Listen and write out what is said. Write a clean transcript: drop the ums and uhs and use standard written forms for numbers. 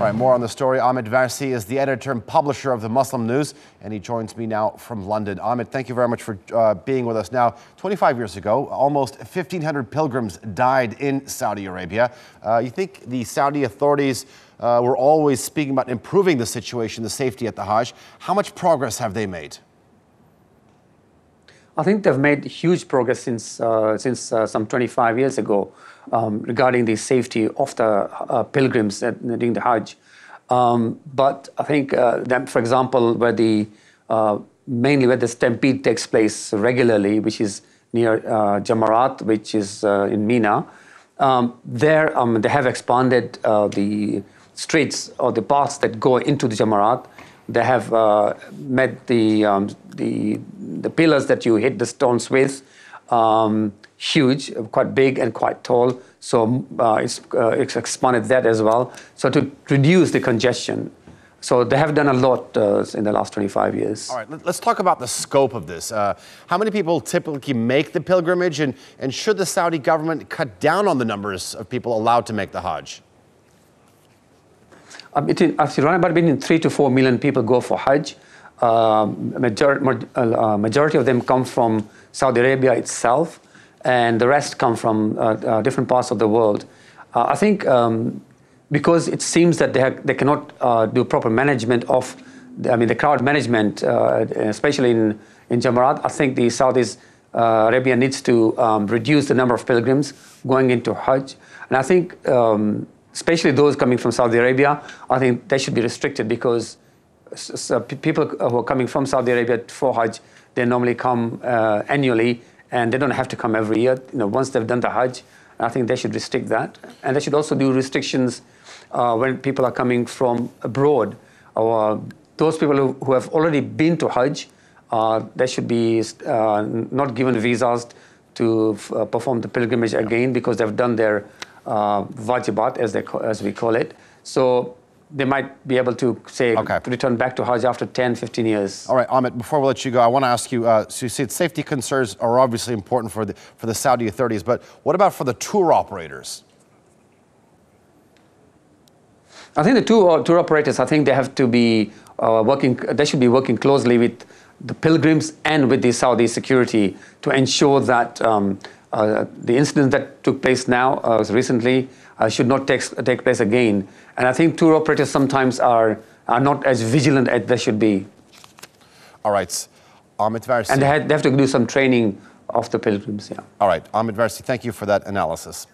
All right, more on the story. Ahmed Versi is the editor and publisher of the Muslim News, and he joins me now from London. Ahmed, thank you very much for being with us. Now, 25 years ago, almost 1,500 pilgrims died in Saudi Arabia. You think the Saudi authorities were always speaking about improving the situation, the safety at the Hajj. How much progress have they made? I think they've made huge progress since some 25 years ago regarding the safety of the pilgrims during the Hajj. But I think that, for example, mainly where the Stampede takes place regularly, which is near Jamarat, which is in Mina, they have expanded the streets or the paths that go into the Jamarat. They have made the pillars that you hit the stones with huge, quite big and quite tall. So it's expanded that as well. So to reduce the congestion. So they have done a lot in the last 25 years. All right, let's talk about the scope of this. How many people typically make the pilgrimage, and should the Saudi government cut down on the numbers of people allowed to make the Hajj? Between 3 to 4 million people go for Hajj. Majority of them come from Saudi Arabia itself, and the rest come from different parts of the world. I think because it seems that they cannot do proper management of, the crowd management, especially in Jamarat. I think the Saudi Arabia needs to reduce the number of pilgrims going into Hajj, and I think especially those coming from Saudi Arabia, I think they should be restricted, because people who are coming from Saudi Arabia for Hajj, they normally come annually, and they don't have to come every year. Once they've done the Hajj, I think they should restrict that. And they should also do restrictions when people are coming from abroad. Those people who have already been to Hajj, they should be not given visas to perform the pilgrimage again, because they've done their wajibat, as we call it. So they might be able to, say, return back to Hajj after 10, 15 years. All right, Ahmed, before we let you go, I want to ask you, so you said safety concerns are obviously important for the Saudi authorities, but what about for the tour operators? I think the tour operators, I think they have to be they should be working closely with the pilgrims and with the Saudi security to ensure that the incidents that took place now recently should not take place again. And I think tour operators sometimes are not as vigilant as they should be. All right, Ahmed Versi. And they have to do some training of the pilgrims, yeah. All right, Ahmed Versi, thank you for that analysis.